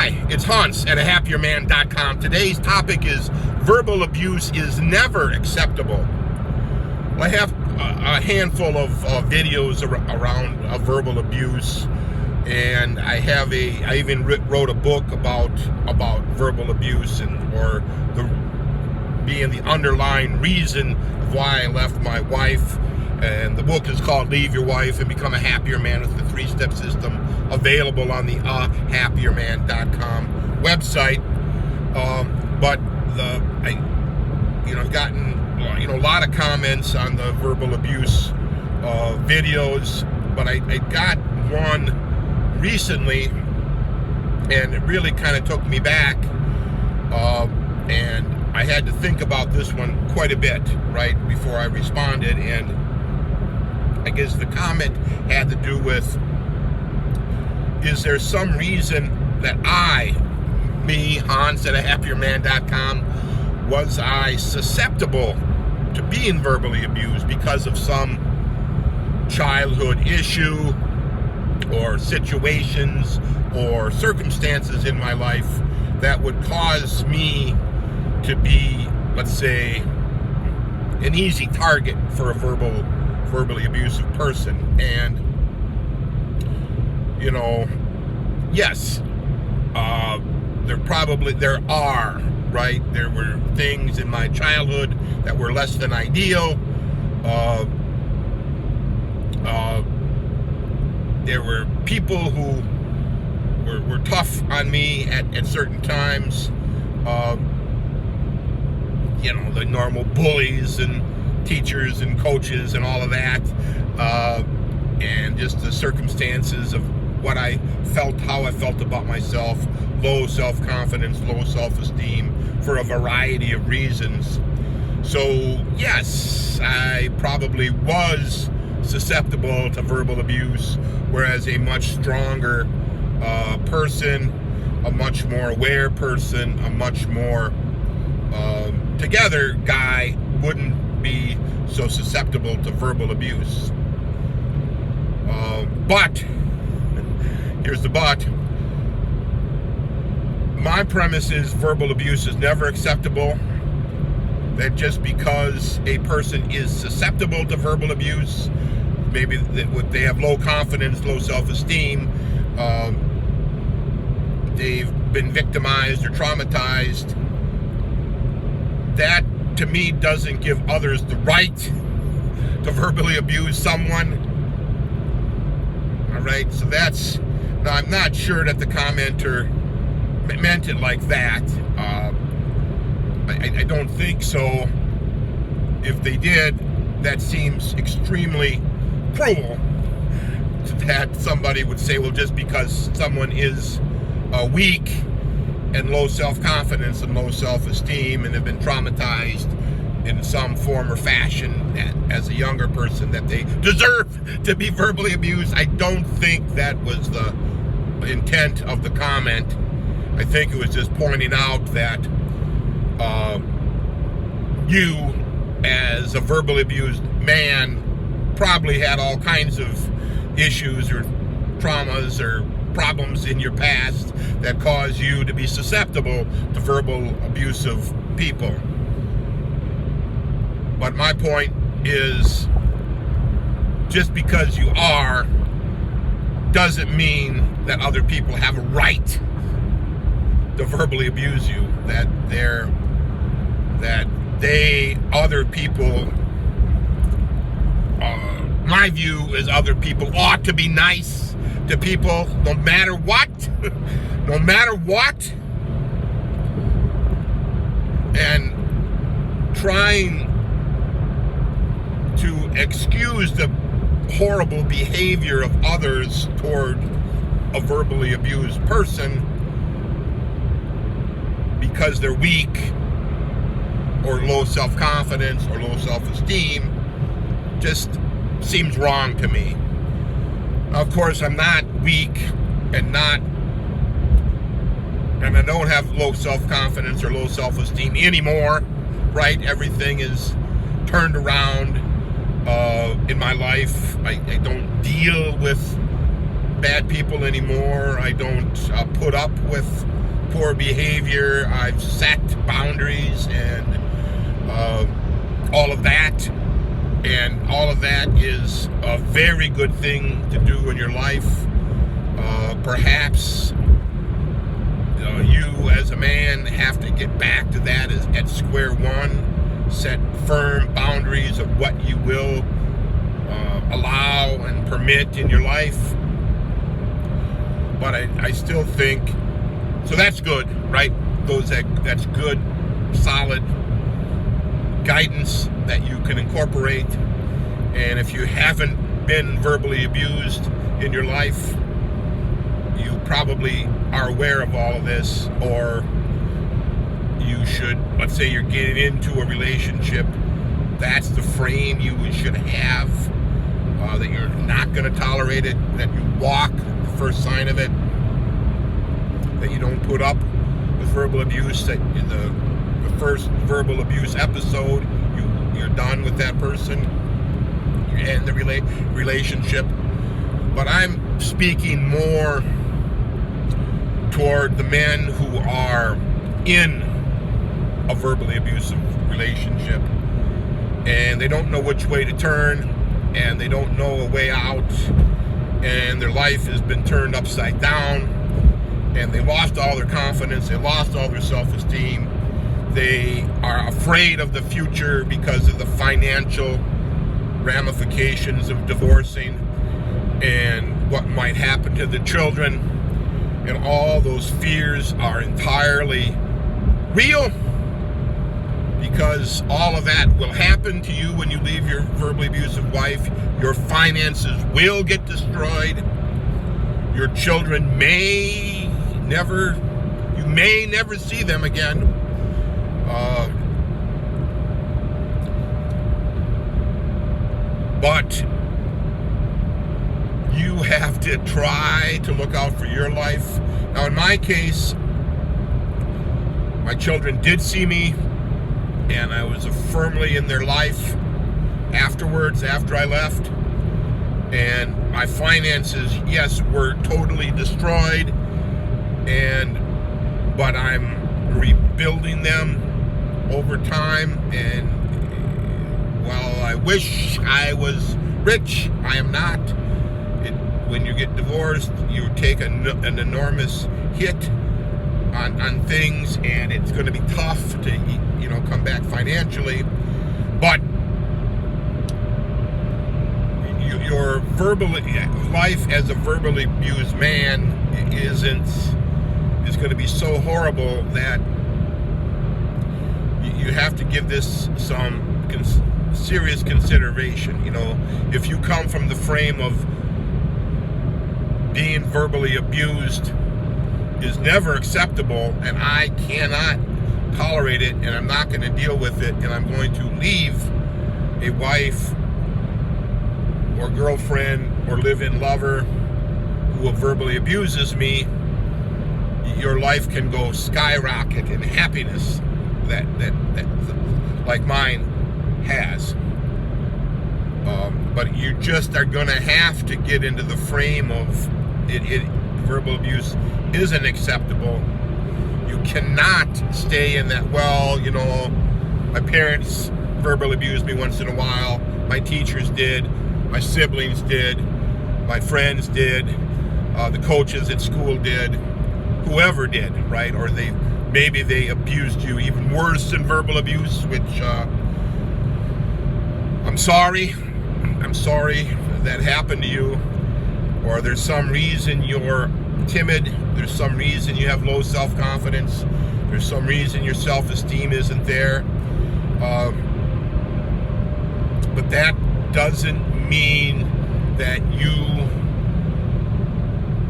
Hi, it's Hans at ahappierman.com. Today's topic is verbal abuse is never acceptable. Well, I have a handful of videos around verbal abuse, and I even wrote a book about verbal abuse or being the underlying reason of why I left my wife. And the book is called Leave Your Wife and Become a Happier Man. It's the 3-step system available on the ahappierman.com website. But I've gotten a lot of comments on the verbal abuse videos, but I got one recently, and it really kind of took me back. And I had to think about this one quite a bit right before I responded, and I guess the comment had to do with, is there some reason that me, Hans at ahappierman.com, was I susceptible to being verbally abused because of some childhood issue or situations or circumstances in my life that would cause me to be, let's say, an easy target for a verbally abusive person. And yes, there were things in my childhood that were less than ideal. There were people who were tough on me at certain times. The normal bullies and teachers and coaches and all of that, and just the circumstances of what I felt, how I felt about myself, low self-confidence, low self-esteem, for a variety of reasons. So yes, I probably was susceptible to verbal abuse, whereas a much stronger person, a much more aware person, a much more together guy wouldn't be so susceptible to verbal abuse. But here's the but. My premise is verbal abuse is never acceptable. That just because a person is susceptible to verbal abuse, maybe they have low confidence, low self-esteem, they've been victimized or traumatized, that to me doesn't give others the right to verbally abuse someone. All right, so now I'm not sure that the commenter meant it like that. I don't think so. If they did, that seems extremely cruel, that somebody would say, well, just because someone is weak and low self-confidence and low self-esteem and have been traumatized in some form or fashion as a younger person, that they deserve to be verbally abused. I don't think that was the intent of the comment. I think it was just pointing out that you, as a verbally abused man, probably had all kinds of issues or traumas or problems in your past that cause you to be susceptible to verbal abusive people. But my point is, just because you are doesn't mean that other people have a right to verbally abuse you, other people, my view is other people ought to be nice to people no matter what, and trying to excuse the horrible behavior of others toward a verbally abused person because they're weak or low self-confidence or low self-esteem just seems wrong to me. Now, of course, I'm not weak and I don't have low self-confidence or low self-esteem anymore, right? Everything is turned around in my life. I don't deal with bad people anymore. I don't put up with poor behavior. I've set boundaries and all of that. And all of that is a very good thing to do in your life. Perhaps you as a man have to get back to that at square one. Set firm boundaries of what you will allow and permit in your life. But I still think, so that's good, right? That's good, solid guidance that you can incorporate. And if you haven't been verbally abused in your life, you probably are aware of all of this, or you should, let's say you're getting into a relationship, that's the frame you should have, that you're not going to tolerate it, that you walk the first sign of it, that you don't put up with verbal abuse, that in the first verbal abuse episode, you're done with that person, you end the relationship. But I'm speaking more toward the men who are in a verbally abusive relationship and they don't know which way to turn, and they don't know a way out, and their life has been turned upside down, and they lost all their confidence, they lost all their self-esteem, they are afraid of the future because of the financial ramifications of divorcing and what might happen to the children, and all those fears are entirely real, because all of that will happen to you when you leave your verbally abusive wife. Your finances will get destroyed. Your children you may never see them again. But you have to try to look out for your life. Now, in my case, my children did see me, and I was firmly in their life afterwards, after I left. And my finances, yes, were totally destroyed, but I'm rebuilding them over time. And while I wish I was rich, I am not. When you get divorced, you take an enormous hit on things, and it's going to be tough to come back financially. But your life as a verbally abused man is going to be so horrible that you have to give this some serious consideration. If you come from the frame of being verbally abused is never acceptable, and I cannot tolerate it, and I'm not going to deal with it, and I'm going to leave a wife or girlfriend or live-in lover who verbally abuses me, your life can go skyrocket in happiness that like mine has. But you just are going to have to get into the frame of verbal abuse isn't acceptable. You cannot stay in that, my parents verbally abused me once in a while, my teachers did, my siblings did, my friends did, the coaches at school did, whoever did, right? Or maybe they abused you even worse than verbal abuse, which I'm sorry that happened to you. Or there's some reason you're timid, there's some reason you have low self-confidence, there's some reason your self-esteem isn't there. But that doesn't mean that you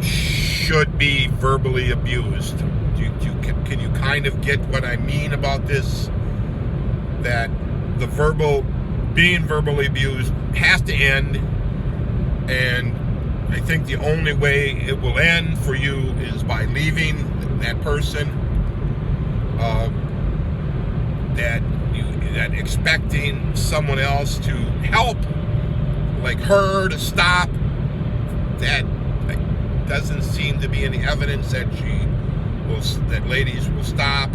should be verbally abused. Can you kind of get what I mean about this? That being verbally abused has to end, and I think the only way it will end for you is by leaving that person. That expecting someone else to help, like her, to stop, that doesn't seem to be any evidence that that ladies will stop.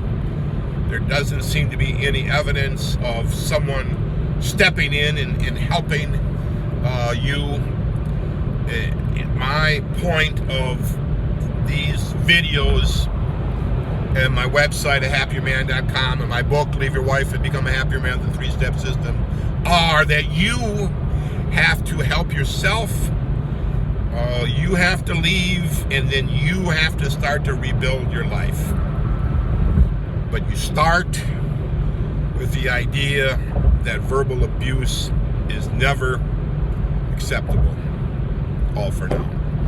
There doesn't seem to be any evidence of someone stepping in and helping you. My point of these videos and my website at happierman.com and my book, Leave Your Wife and Become a Happier Man, the 3-Step System, are that you have to help yourself. You have to leave, and then you have to start to rebuild your life. But you start with the idea that verbal abuse is never acceptable. All for now.